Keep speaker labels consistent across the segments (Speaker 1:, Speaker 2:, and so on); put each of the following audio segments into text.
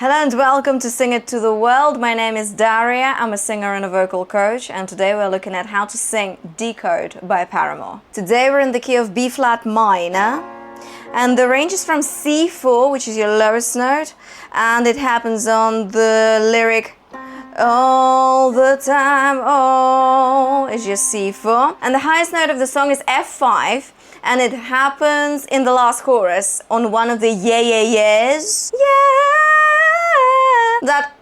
Speaker 1: Hello and welcome to Sing It to the World. My name is Daria. I'm a singer and a vocal coach, and today we're looking at how to sing Decode by Paramore. Today we're in the key of B flat minor, and the range is from C4, which is your lowest note, and it happens on the lyric all the time, oh, is your C4. And the highest note of the song is F5, and it happens in the last chorus on one of the yeahs. Yeah! That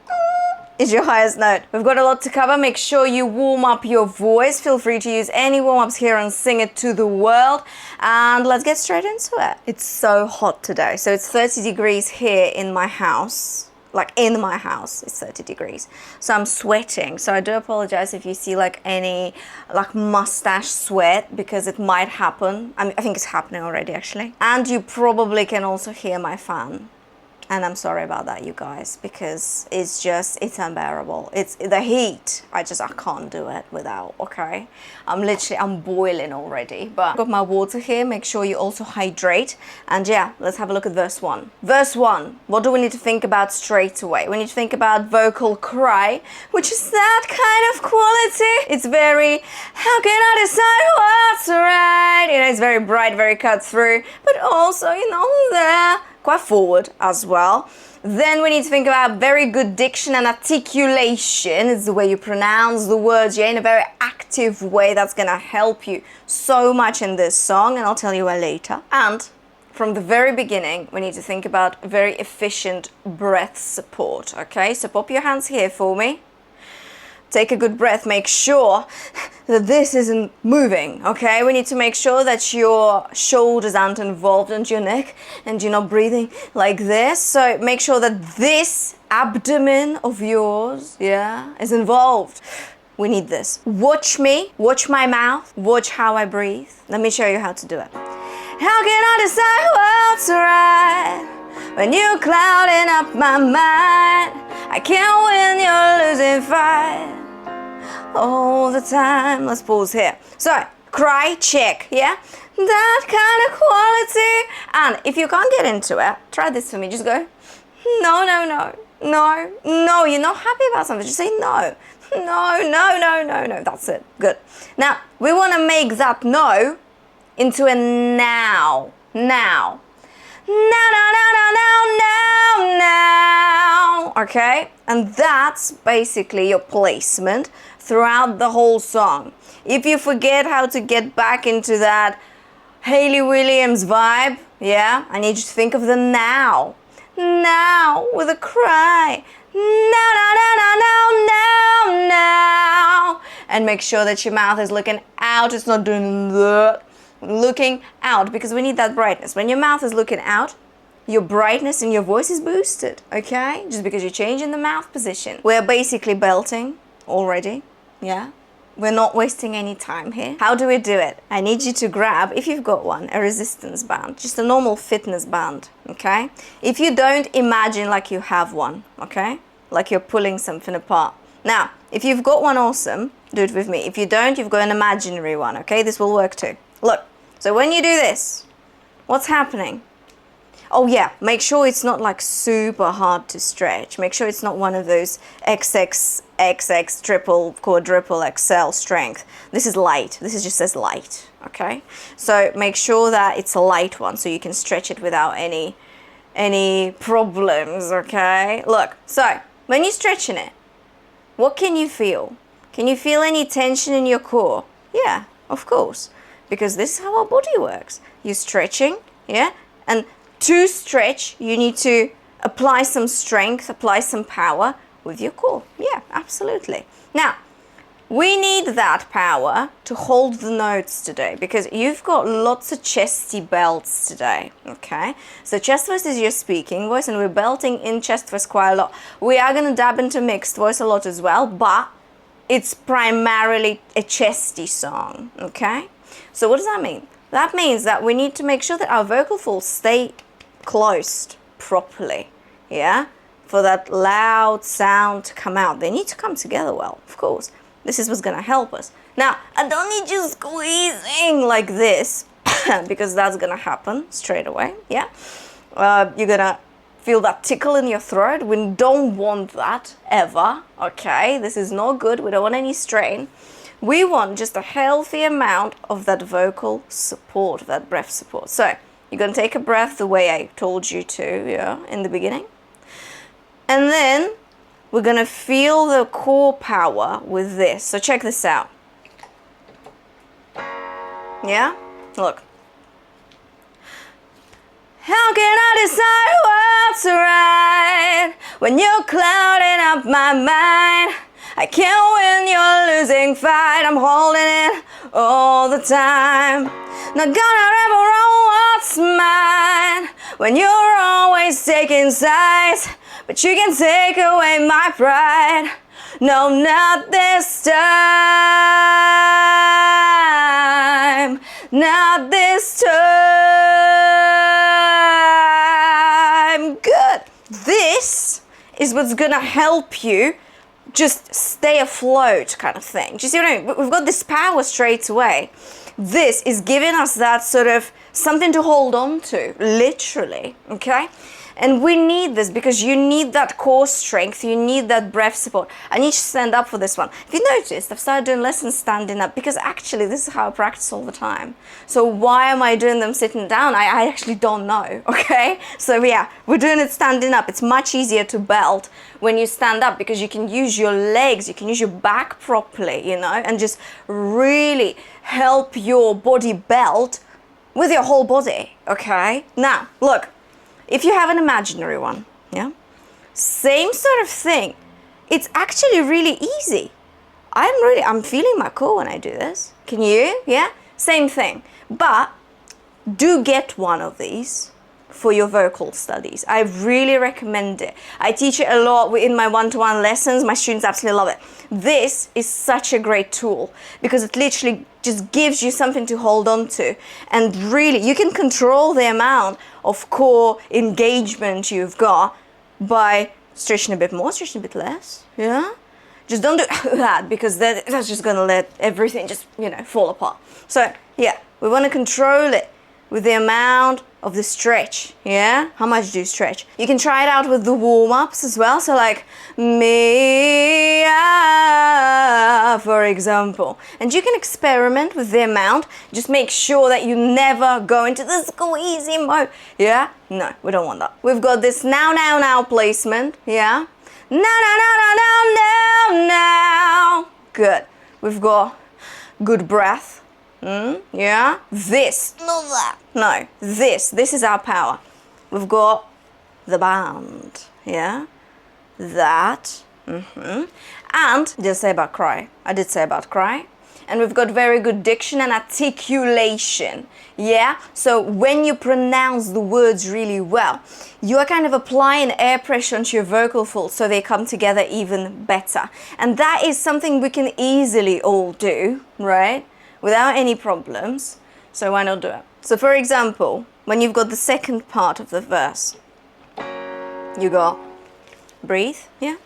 Speaker 1: is your highest note. We've got a lot to cover. Make sure you warm up your voice. Feel free to use any warm-ups here and Sing It to the World. And let's get straight into it. It's so hot today. So it's 30 degrees here in my house. Like in my house, it's 30 degrees. So I'm sweating. So I do apologize if you see like any like mustache sweat, because it might happen. I think it's happening already actually. And you probably can also hear my fan. And I'm sorry about that, you guys, because it's unbearable. It's the heat. I can't do it without, okay? I'm boiling already. But I've got my water here. Make sure you also hydrate. And yeah, let's have a look at verse 1. Verse 1, what do we need to think about straight away? We need to think about vocal cry, which is that kind of quality. It's very, how can I decide what's right? You know, it's very bright, very cut through, but also, you know, there. Quite forward as well. Then we need to think about very good diction and articulation. It's the way you pronounce the words, in a very active way. That's gonna help you so much in this song, and I'll tell you why later. And from the very beginning, we need to think about very efficient breath support, okay? So pop your hands here for me. Take a good breath. Make sure that this isn't moving, okay? We need to make sure that your shoulders aren't involved and your neck, and you're not breathing like this. So make sure that this abdomen of yours, yeah, is involved. We need this. Watch me, watch my mouth, watch how I breathe. Let me show you how to do it. How can I decide what's right when you're clouding up my mind? I can't win, you're losing fight all the time. Let's pause here. So, cry, check, yeah? That kind of quality. And if you can't get into it, try this for me. Just go, no, no, no, no, no. You're not happy about something. Just say no. No, no, no, no, no. That's it. Good. Now, we want to make that no into a now. Now. Now, now, now, now, now, now. Okay? And that's basically your placement throughout the whole song. If you forget how to get back into that Hayley Williams vibe, yeah, I need you to think of the now. Now with a cry. Now, now, now, now, now, now, now. And make sure that your mouth is looking out. It's not doing the looking out, because we need that brightness. When your mouth is looking out, your brightness in your voice is boosted, okay? Just because you're changing the mouth position. We're basically belting already, yeah? We're not wasting any time here. How do we do it? I need you to grab, if you've got one, a resistance band, just a normal fitness band, okay? If you don't, imagine like you have one, okay? Like you're pulling something apart. Now, if you've got one, awesome, do it with me. If you don't, you've got an imaginary one, okay? This will work too. Look, so when you do this, what's happening? Oh yeah, make sure it's not like super hard to stretch. Make sure it's not one of those XX, triple, quadruple XL strength. This is light. This is just as light, okay? So make sure that it's a light one so you can stretch it without any problems, okay? Look, so when you're stretching it, what can you feel? Can you feel any tension in your core? Yeah, of course. Because this is how our body works. You're stretching, yeah? And to stretch, you need to apply some strength, apply some power with your core. Yeah, absolutely. Now, we need that power to hold the notes today, because you've got lots of chesty belts today, okay? So chest voice is your speaking voice, and we're belting in chest voice quite a lot. We are going to dab into mixed voice a lot as well, but it's primarily a chesty song, okay? So what does that mean? That means that we need to make sure that our vocal folds stay closed properly, yeah? For that loud sound to come out. They need to come together well, of course. This is what's gonna help us. Now, I don't need you squeezing like this, because that's gonna happen straight away, yeah? You're gonna feel that tickle in your throat. We don't want that ever, okay? This is not good. We don't want any strain. We want just a healthy amount of that vocal support, that breath support. So you're going to take a breath the way I told you to, yeah, in the beginning. And then we're going to feel the core power with this. So check this out. Yeah? Look. How can I decide what's right when you're clouding up my mind? I can't win your losing fight. I'm holding it all the time. Not gonna ever know what's mine when you're always taking sides, but you can take away my pride. No, not this time. Not this time. Good. This is what's gonna help you just stay afloat, kind of thing. Do you see what I mean? We've got this power straight away. This is giving us that sort of something to hold on to, literally, okay? And we need this because you need that core strength, you need that breath support. I need you to stand up for this one. If you noticed, I've started doing lessons standing up because actually this is how I practice all the time. So why am I doing them sitting down? I actually don't know, okay? So yeah, we're doing it standing up. It's much easier to belt when you stand up because you can use your legs, you can use your back properly, you know, and just really help your body belt with your whole body, okay? Now, look. If you have an imaginary one, yeah, same sort of thing. It's actually really easy. I'm feeling my core when I do this. Can you? Yeah, same thing. But do get one of these for your vocal studies. I really recommend it. I teach it a lot in my one-to-one lessons. My students absolutely love it. This is such a great tool because it literally just gives you something to hold on to. And really, you can control the amount of core engagement you've got by stretching a bit more, stretching a bit less, yeah? Just don't do that because that's just gonna let everything just, you know, fall apart. So yeah, we wanna control it with the amount of the stretch, yeah? How much do you stretch? You can try it out with the warm-ups as well. So like, me, for example. And you can experiment with the amount. Just make sure that you never go into the squeezy mode, yeah? No, we don't want that. We've got this now, now, now placement, yeah? Now, now, now, now, now, now, now. Good. We've got good breath. Yeah, this, not that. No, this is our power. We've got the band, yeah, that, and did I say about cry? I did say about cry. And we've got very good diction and articulation, yeah? So when you pronounce the words really well, you are kind of applying air pressure onto your vocal folds so they come together even better. And that is something we can easily all do, right? Without any problems, so why not do it? So for example, when you've got the second part of the verse, you go, breathe, yeah?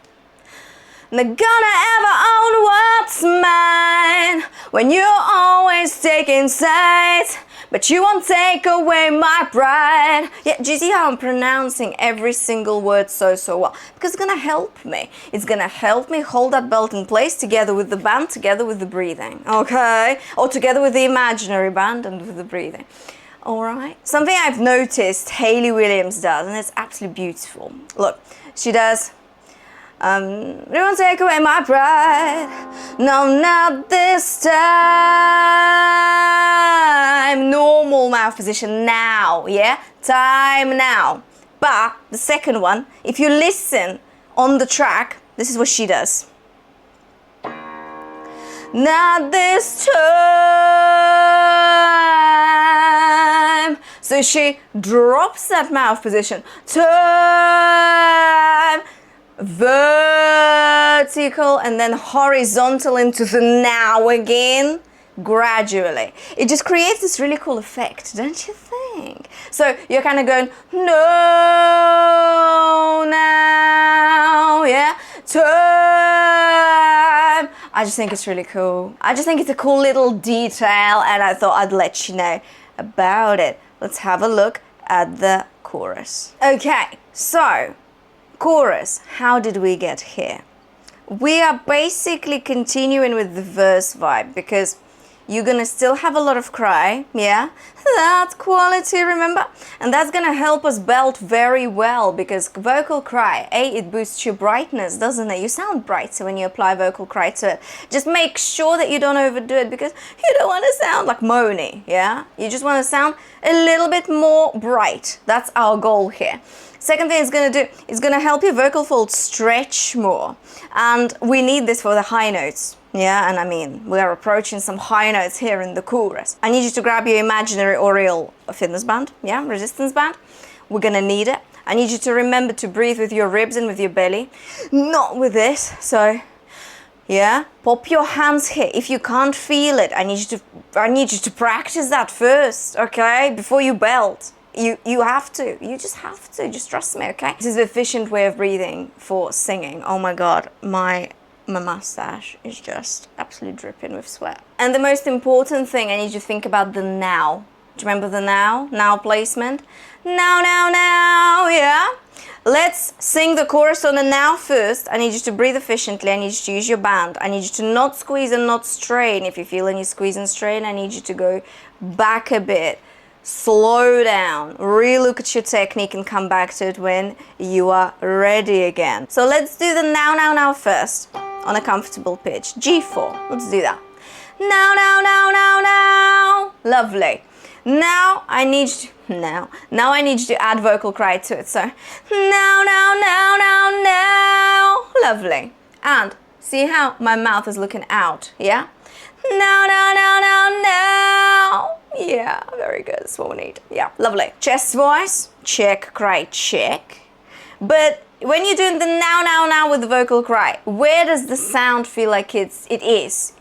Speaker 1: Not gonna ever own what's mine when you're always taking sides, but you won't take away my pride. Yeah, do you see how I'm pronouncing every single word so well? Because it's gonna help me. It's gonna help me hold that belt in place together with the band, together with the breathing, okay? Or together with the imaginary band and with the breathing. All right? Something I've noticed Hayley Williams does, and it's absolutely beautiful. Look, she does, you won't take away my pride. No, not this time. Normal mouth position now, yeah? Time now. But the second one, if you listen on the track, this is what she does. Not this time. So she drops that mouth position. Time. Vertical and then horizontal into the now again, gradually. It just creates this really cool effect, don't you think? So you're kind of going, no, now, yeah, time. I just think it's really cool. I just think it's a cool little detail and I thought I'd let you know about it. Let's have a look at the chorus. Okay, so chorus, how did we get here? We are basically continuing with the verse vibe because you're gonna still have a lot of cry, yeah? That quality, remember? And that's gonna help us belt very well because vocal cry, it boosts your brightness, doesn't it? You sound brighter when you apply vocal cry to it. Just make sure that you don't overdo it because you don't want to sound like moany, yeah? You just want to sound a little bit more bright. That's our goal here. Second thing it's going to do is going to help your vocal folds stretch more. And we need this for the high notes. Yeah, and I mean, we are approaching some high notes here in the chorus. I need you to grab your imaginary or real fitness band, yeah, resistance band. We're going to need it. I need you to remember to breathe with your ribs and with your belly, not with this. So, yeah, pop your hands here. If you can't feel it, I need you to practice that first, okay, before you belt. You have to. You just have to. Just trust me, okay? This is the efficient way of breathing for singing. Oh my God, my mustache is just absolutely dripping with sweat. And the most important thing, I need you to think about the now. Do you remember the now? Now placement. Now, now, now, yeah? Let's sing the chorus on the now first. I need you to breathe efficiently. I need you to use your band. I need you to not squeeze and not strain. If you feel any squeeze and strain, I need you to go back a bit. Slow down, re-look at your technique and come back to it when you are ready again. So let's do the now, now, now first on a comfortable pitch. G4, let's do that. Now, now, now, now, now. Lovely. Now I need you to add vocal cry to it. So now, now, now, now, now. Lovely. And see how my mouth is looking out, yeah? Now, now, now, now, now. Yeah, very good. That's what we need. Yeah, lovely. Chest voice, check, cry, check. But when you're doing the now, now, now with the vocal cry, where does the sound feel like it is?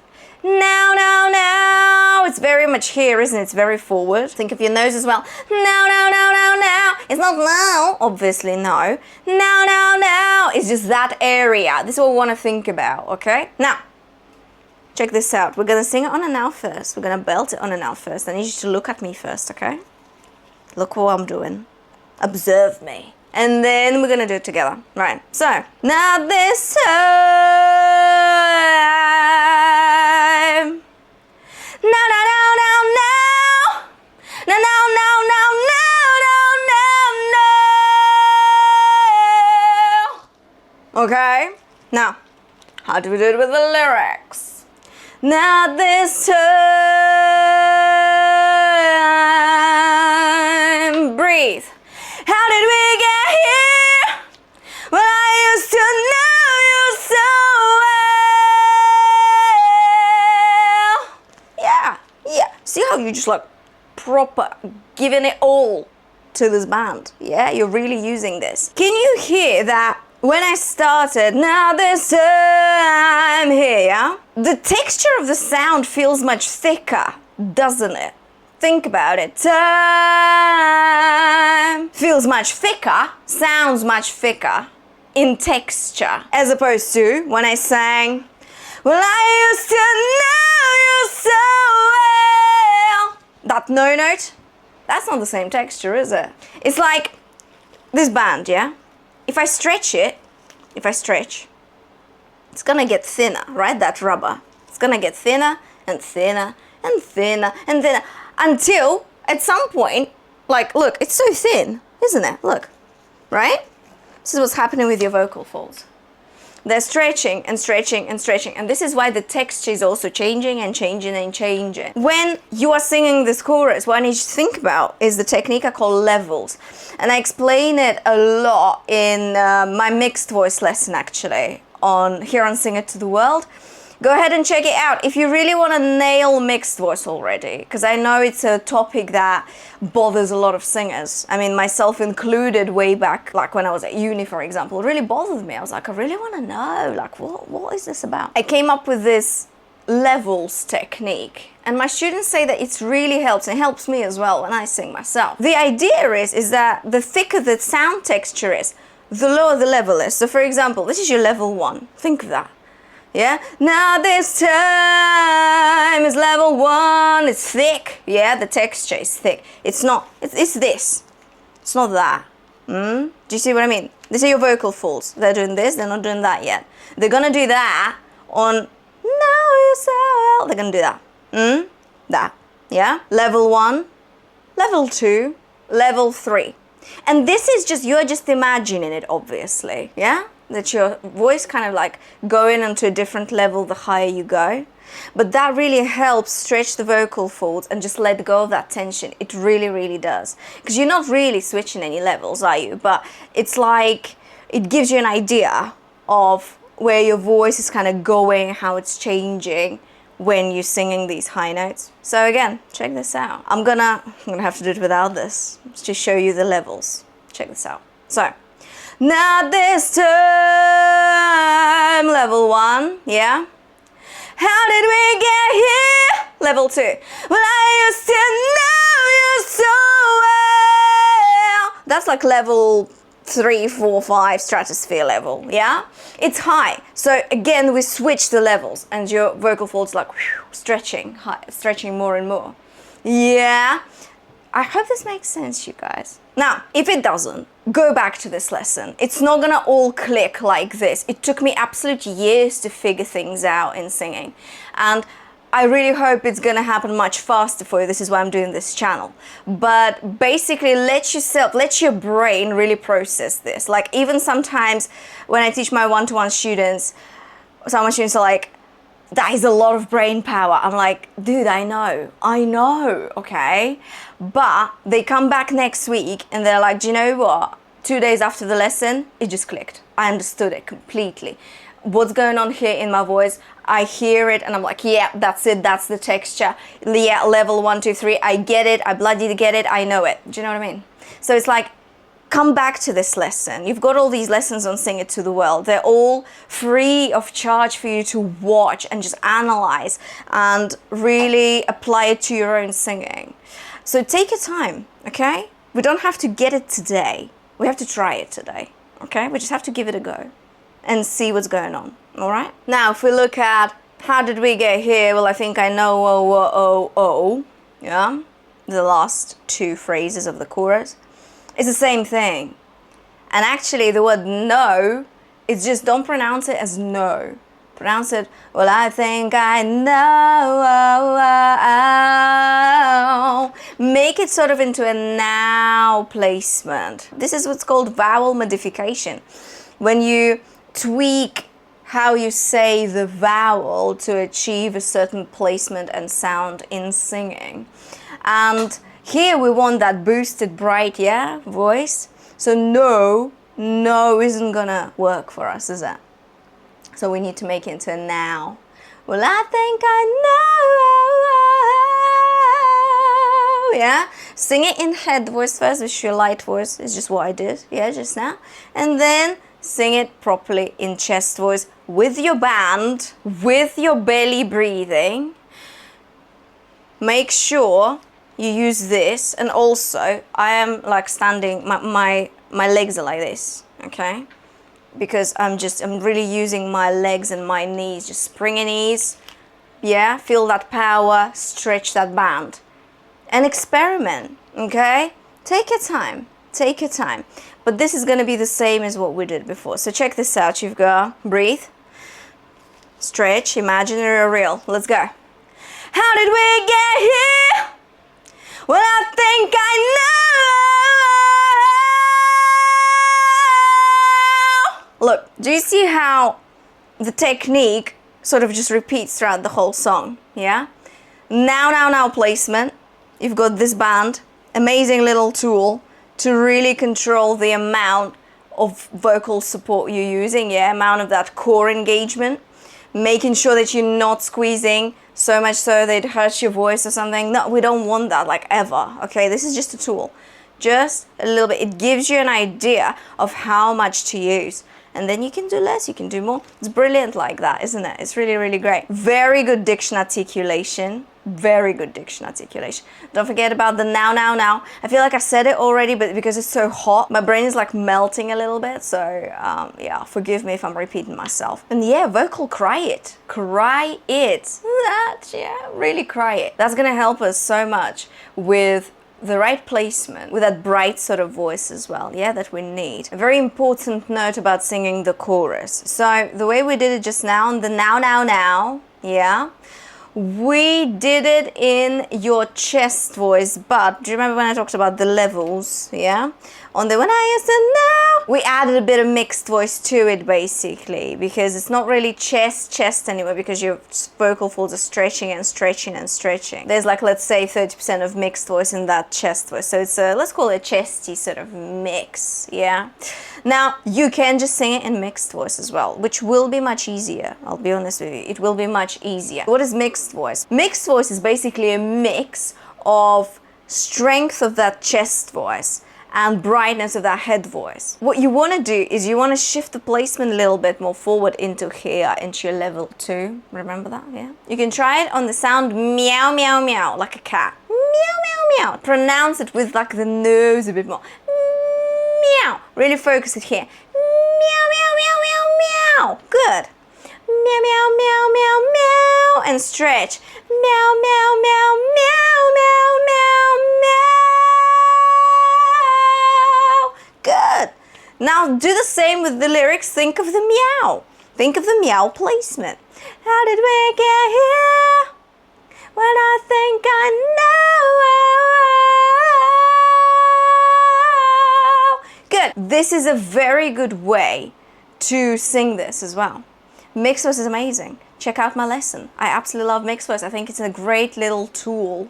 Speaker 1: Now, now, now. It's very much here, isn't it? It's very forward. Think of your nose as well. Now, now, now, now, now. It's not now, obviously, no. Now, now, now. It's just that area. This is what we want to think about, okay? Now, check this out. We're going to sing it on a now first. We're going to belt it on a now first. I need you to look at me first, okay? Look what I'm doing. Observe me. And then we're going to do it together. Right. So, now this time. Now, now, now, now, now. Now, now, now, now, now, now, now. Okay? Now, how do we do it with the lyrics? Not this time. Breathe. How did we get here? Well, I used to know you so well. Yeah, yeah. See how you just like proper giving it all to this band? Yeah, you're really using this. Can you hear that? When I started, now this time here, yeah? The texture of the sound feels much thicker, doesn't it? Think about it. Time feels much thicker, sounds much thicker in texture, as opposed to when I sang, well, I used to know you so well. That no note, that's not the same texture, is it? It's like this band, yeah? If I stretch, it's gonna get thinner, right? That rubber. It's gonna get thinner and thinner and thinner and thinner until at some point, like, look, it's so thin, isn't it? Look, right? This is what's happening with your vocal folds. They're stretching and stretching and stretching, and this is why the texture is also changing and changing and changing. When you are singing this chorus, what I need you to think about is the technique I call levels. And I explain it a lot in my mixed voice lesson, actually, here on Sing It to the World. Go ahead and check it out if you really want to nail mixed voice already, because I know it's a topic that bothers a lot of singers. I mean, myself included, way back, like when I was at uni, for example, it really bothered me. I was like, I really want to know, like, what is this about? I came up with this levels technique, and my students say that it really helps, and it helps me as well when I sing myself. The idea is that the thicker the sound texture is, the lower the level is. So for example, this is your level 1. Think of that. Yeah, now this time is level 1. It's thick. Yeah, the texture is thick. It's not, it's this. It's not that. Do you see what I mean? These are your vocal folds. They're doing this, they're not doing that yet. They're gonna do that on now you so well. They're gonna do that. That. Yeah? Level 1, level 2, level 3. And this is just, you're just imagining it, obviously. Yeah? That your voice kind of like going onto a different level the higher you go. But that really helps stretch the vocal folds and just let go of that tension. It really, really does. Because you're not really switching any levels, are you? But it's like, it gives you an idea of where your voice is kind of going, how it's changing when you're singing these high notes. So again, check this out. I'm gonna have to do it without this, to show you the levels. Check this out. So, not this time, level 1, yeah? How did we get here? Level 2. Well, I used to know you so well. That's like level 3, 4, 5 stratosphere level, yeah? It's high. So again, we switch the levels and your vocal folds like stretching, high, stretching more and more. Yeah? I hope this makes sense, you guys. Now, if it doesn't, go back to this lesson. It's not gonna all click like this. It took me absolute years to figure things out in singing. And I really hope it's gonna happen much faster for you. This is why I'm doing this channel. But basically, let your brain really process this. Like even sometimes when I teach my one-to-one students, some of my students are like, that is a lot of brain power. I'm like, dude, I know, okay? But they come back next week and they're like, do you know what? 2 days after the lesson, it just clicked. I understood it completely. What's going on here in my voice? I hear it and I'm like, yeah, that's it, that's the texture. Yeah, level 1, 2, 3, I get it, I bloody get it, I know it. Do you know what I mean? So it's like, come back to this lesson. You've got all these lessons on Sing It to the World. They're all free of charge for you to watch and just analyze and really apply it to your own singing. So take your time, okay? We don't have to get it today. We have to try it today, okay? We just have to give it a go and see what's going on, all right? Now, if we look at how did we get here? Well, I think I know, yeah? The last 2 phrases of the chorus. It's the same thing. And actually, the word no, it's just don't pronounce it as no. Pronounce it, well, I think I know. Make it sort of into a now placement. This is what's called vowel modification. When you tweak how you say the vowel to achieve a certain placement and sound in singing. And here we want that boosted, bright, yeah, voice. So no isn't gonna work for us, is it? So we need to make it into a now. Well, I think I know, yeah? Sing it in head voice first, which is your light voice. It's just what I did, yeah, just now. And then sing it properly in chest voice with your band, with your belly breathing. Make sure you use this, and also I am like standing, my legs are like this, okay? Because I'm really using my legs and my knees, just springy knees, yeah? Feel that power, stretch that band. And experiment, okay? Take your time, take your time. But this is gonna be the same as what we did before. So check this out, you've got breathe, stretch, imaginary or real. Let's go. How did we get here? Well, I think I know. Look, do you see how the technique sort of just repeats throughout the whole song, yeah? Now placement. You've got this band, amazing little tool to really control the amount of vocal support you're using, yeah? Amount of that core engagement. Making sure that you're not squeezing so much so that it hurts your voice or something. No, we don't want that, like, ever, okay? This is just a tool. Just a little bit. It gives you an idea of how much to use. And then you can do less, you can do more. It's brilliant like that, isn't it? It's really, really great. Very good diction articulation. Very good diction articulation. Don't forget about the now. I feel like I said it already, but because it's so hot, my brain is like melting a little bit. So yeah, forgive me if I'm repeating myself. And yeah, vocal cry it. Cry it. That, yeah, really cry it. That's gonna help us so much with the right placement with that bright sort of voice as well, yeah, that we need. A very important note about singing the chorus. So the way we did it just now, on the now, yeah, we did it in your chest voice, but do you remember when I talked about the levels, yeah? On the when I used to know, we added a bit of mixed voice to it basically, because it's not really chest anymore, because your vocal folds are stretching and stretching and stretching. There's like, let's say 30% of mixed voice in that chest voice, so it's a, let's call it a chesty sort of mix, yeah? Now, you can just sing it in mixed voice as well, which will be much easier. I'll be honest with you, it will be much easier. What is mixed voice? Mixed voice is basically a mix of strength of that chest voice and brightness of that head voice. What you want to do is you want to shift the placement a little bit more forward into here, into your level 2. Remember that, yeah? You can try it on the sound meow, meow, meow, like a cat. Meow, meow, meow. Pronounce it with like the nose a bit more. Meow. Really focus it here. Meow, meow, meow, meow, meow. Good. Meow, meow, meow, meow, meow. And stretch. Meow, meow, meow, meow, meow, meow, meow. Good. Now do the same with the lyrics. Think of the meow. Think of the meow placement. How did we get here? When I think I know. Good. This is a very good way to sing this as well. Mixed voice is amazing. Check out my lesson. I absolutely love mixed voice. I think it's a great little tool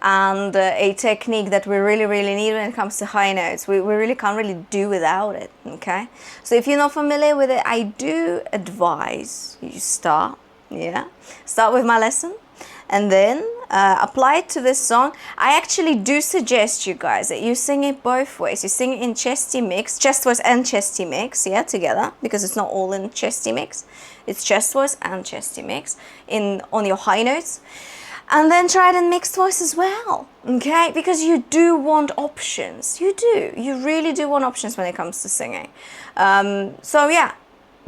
Speaker 1: and a technique that we really need when it comes to high notes. We really can't really do without it, okay? So if you're not familiar with it, I do advise you start, yeah? Start with my lesson and then apply it to this song. I actually do suggest you guys that you sing it both ways. You sing it in chesty mix, chest voice and chesty mix, yeah, together, because it's not all in chesty mix. It's chest voice and chesty mix on your high notes. And then try it in mixed voice as well, okay? Because you do want options. You do. You really do want options when it comes to singing. So yeah,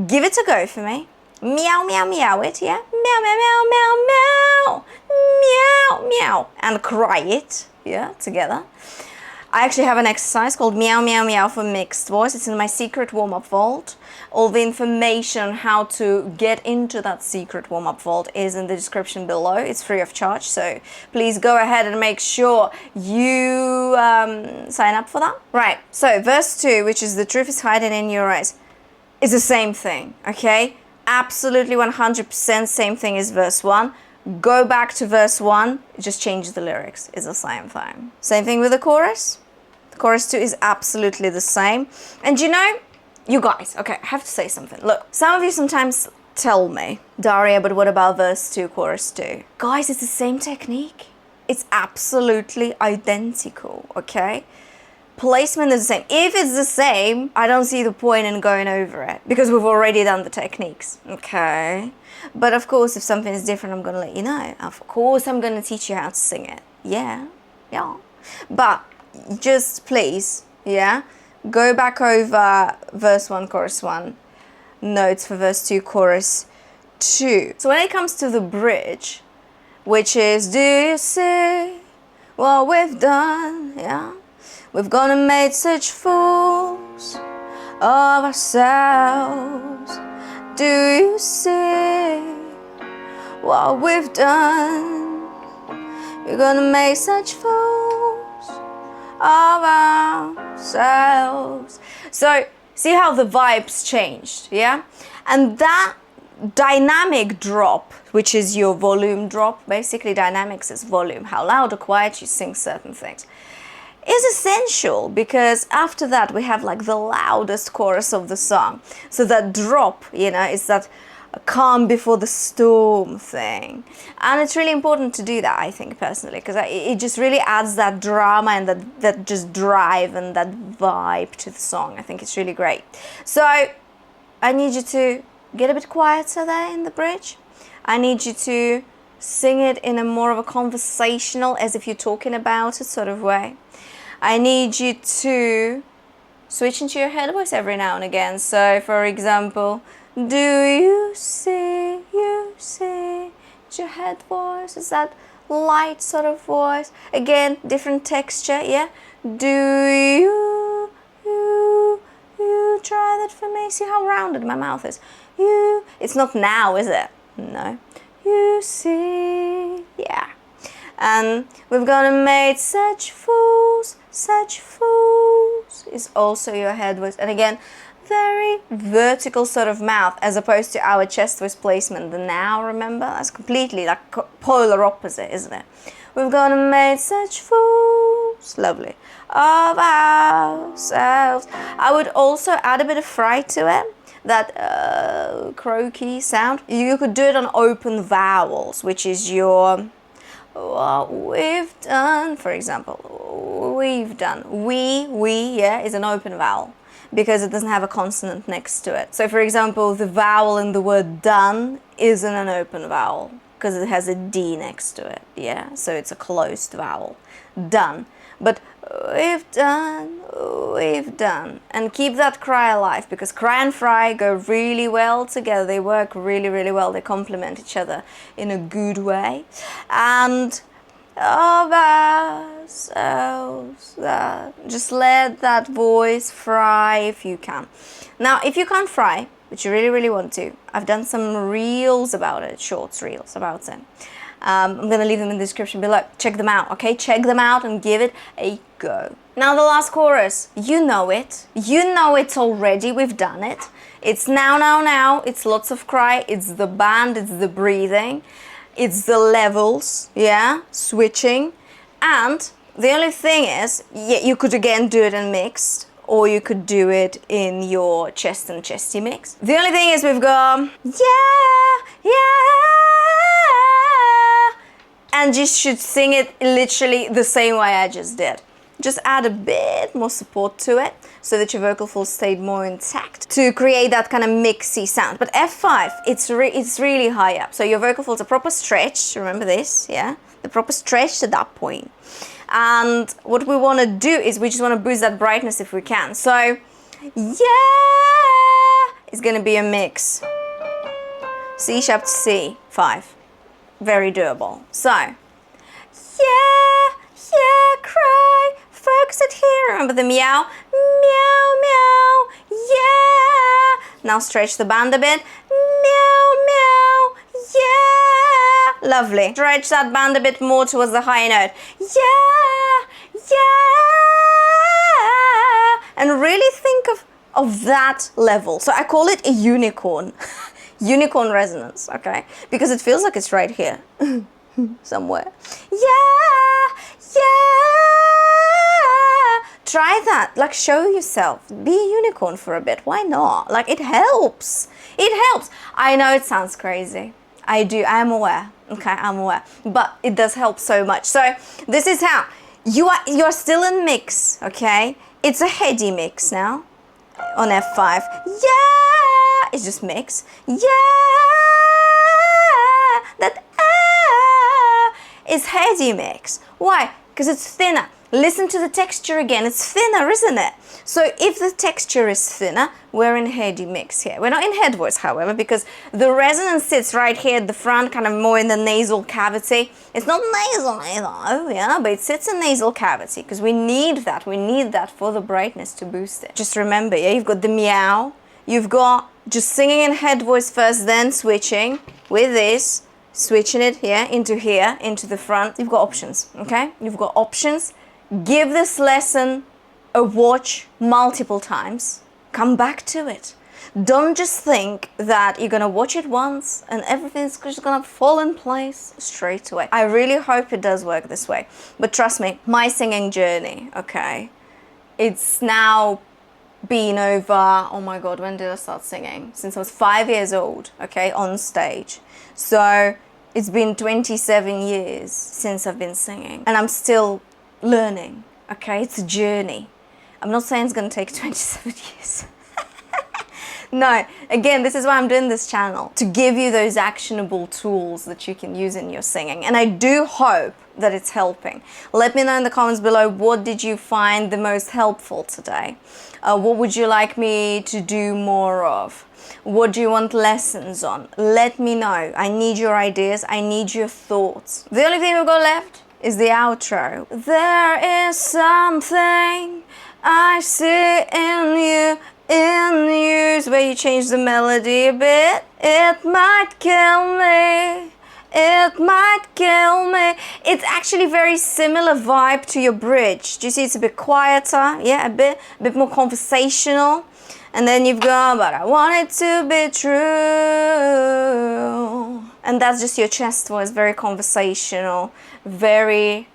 Speaker 1: give it a go for me. Meow, meow, meow it, yeah? Meow, meow, meow, meow, meow. Meow, meow. And cry it, yeah, together. I actually have an exercise called Meow, Meow, Meow for mixed voice. It's in my secret warm-up vault. All the information on how to get into that secret warm-up vault is in the description below. It's free of charge, so please go ahead and make sure you sign up for that. Right, so verse 2, which is the truth is hiding in your eyes, is the same thing, okay? Absolutely 100% same thing as verse 1. Go back to verse 1, just change the lyrics. It's the same thing. Same thing with the chorus. The chorus 2 is absolutely the same. And you know, you guys, okay, I have to say something. Look, some of you sometimes tell me, Daria, but what about verse 2, chorus 2? Guys, it's the same technique. It's absolutely identical, okay? Placement is the same. If it's the same, I don't see the point in going over it because we've already done the techniques, okay? But of course, if something is different, I'm going to let you know. Of course, I'm going to teach you how to sing it. Yeah. But just please, yeah, go back over verse 1, chorus 1, notes for verse 2, chorus 2. So when it comes to the bridge, which is, do you see what we've done? Yeah. We've gone and made such fools of ourselves. Do you see what we've done? We're gonna make such fools of ourselves. So, see how the vibes changed, yeah? And that dynamic drop, which is your volume drop, basically dynamics is volume, how loud or quiet you sing certain things, is essential because after that we have like the loudest chorus of the song. So that drop, you know, is that calm before the storm thing. And it's really important to do that, I think, personally, because it just really adds that drama and that just drive and that vibe to the song. I think it's really great. So I need you to get a bit quieter there in the bridge. I need you to sing it in a more of a conversational, as if you're talking about it sort of way. I need you to switch into your head voice every now and again. So, for example, do you see, it's your head voice, is that light sort of voice. Again, different texture, yeah? Do you try that for me? See how rounded my mouth is? You, it's not now, is it? No. You see, yeah. And we've gonna make such fools is also your head voice. And again, very vertical sort of mouth as opposed to our chest voice placement. The now, remember? That's completely like polar opposite, isn't it? We've gonna make such fools, lovely, of ourselves. I would also add a bit of fry to it. That croaky sound. You could do it on open vowels, which is your what we've done, for example. We've done. We, yeah, is an open vowel because it doesn't have a consonant next to it. So, for example, the vowel in the word done isn't an open vowel because it has a D next to it, yeah? So it's a closed vowel. Done. But we've done. And keep that cry alive because cry and fry go really well together. They work really, really well. They complement each other in a good way. And of ourselves, just let that voice fry if you can. Now, if you can't fry, but you really, really want to, I've done some reels about it, shorts reels about it. I'm going to leave them in the description below. Check them out, okay? Check them out and give it a go. Now the last chorus. You know it. You know it already. We've done it. It's now, now, now. It's lots of cry. It's the band. It's the breathing. It's the levels, yeah? Switching. And the only thing is, yeah, you could again do it in mixed, or you could do it in your chest and chesty mix. The only thing is we've got, yeah, and you should sing it literally the same way I just did. Just add a bit more support to it so that your vocal folds stayed more intact to create that kind of mixy sound. But F5, it's really high up. So your vocal folds are proper stretched, remember this, yeah? The proper stretch at that point. And what we want to do is we just want to boost that brightness if we can. So, yeah, is going to be a mix. C sharp to C, 5. Very doable. So, yeah, cry, focus it here. Remember the meow, meow, meow, yeah. Now stretch the band a bit, meow, meow, yeah. Lovely. Stretch that band a bit more towards the high note. Yeah, yeah. And really think of that level. So I call it a unicorn. Unicorn resonance, okay? Because it feels like it's right here. Somewhere. Yeah, yeah. Try that. Like, show yourself. Be a unicorn for a bit. Why not? Like, it helps. It helps. I know it sounds crazy. I do. I am aware. Okay, I'm aware. But it does help so much. So this is how you're still in mix, okay? It's a heady mix now on F5. Yeah, it's just mix. Yeah, that is heady mix. Why? Because it's thinner. Listen to the texture again. It's thinner, isn't it? So if the texture is thinner, we're in heady mix here. We're not in head voice, however, because the resonance sits right here at the front, kind of more in the nasal cavity. It's not nasal either, yeah, but it sits in nasal cavity because we need that. We need that for the brightness to boost it. Just remember, yeah, you've got the meow. You've got just singing in head voice first, then switching with this, switching it here, into the front. You've got options, okay? You've got options. Give this lesson a watch multiple times. Come back to it. Don't just think that you're gonna watch it once and everything's just gonna fall in place straight away. I really hope it does work this way. But trust me, my singing journey, okay, it's now been over, oh my God, when did I start singing? Since I was 5 years old, okay, on stage. So it's been 27 years since I've been singing and I'm still learning, okay? It's a journey. I'm not saying it's going to take 27 years. No, again, this is why I'm doing this channel, to give you those actionable tools that you can use in your singing. And I do hope that it's helping. Let me know in the comments below, what did you find the most helpful today? What would you like me to do more of? What do you want lessons on? Let me know. I need your ideas. I need your thoughts. The only thing we've got left is the outro. There is something I see in you, is where you change the melody a bit. It might kill me. It might kill me. It's actually very similar vibe to your bridge. Do you see it's a bit quieter? Yeah, a bit more conversational. And then you've got, but I want it to be true. And that's just your chest voice, very conversational, very,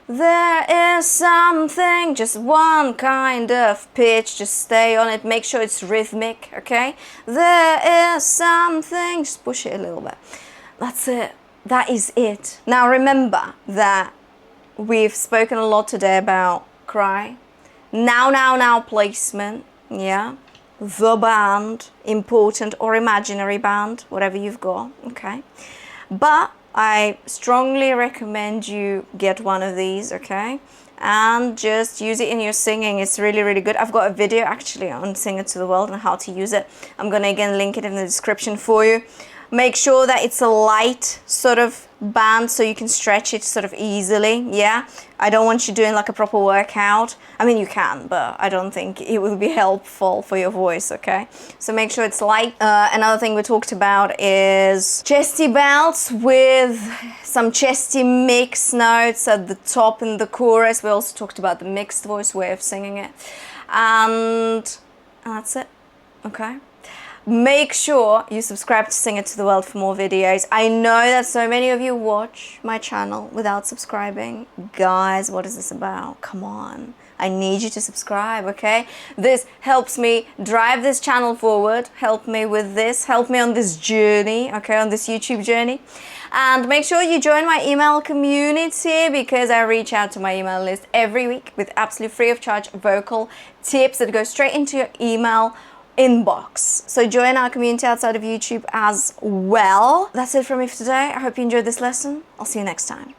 Speaker 1: there is something, just one kind of pitch, just stay on it, make sure it's rhythmic, okay? There is something, just push it a little bit. That's it. That is it. Now remember that we've spoken a lot today about cry. Now placement, yeah? The band, important or imaginary band, whatever you've got, okay? But I strongly recommend you get one of these, okay? And just use it in your singing. It's really, really good. I've got a video actually on Sing It to the World and how to use it. I'm gonna again link it in the description for you. Make sure that it's a light sort of band so you can stretch it sort of easily, yeah? I don't want you doing like a proper workout. I mean, you can, but I don't think it will be helpful for your voice, okay? So make sure it's light. Another thing we talked about is chesty belts with some chesty mix notes at the top in the chorus. We also talked about the mixed voice way of singing it. And that's it, okay? Make sure you subscribe to Sing It to the World for more videos. I know that so many of you watch my channel without subscribing. Guys, what is this about? Come on. I need you to subscribe, okay? This helps me drive this channel forward. Help me with this. Help me on this journey, okay? On this YouTube journey. And make sure you join my email community because I reach out to my email list every week with absolutely free of charge vocal tips that go straight into your email inbox. So join our community outside of YouTube as well. That's it from me for today. I hope you enjoyed this lesson. I'll see you next time.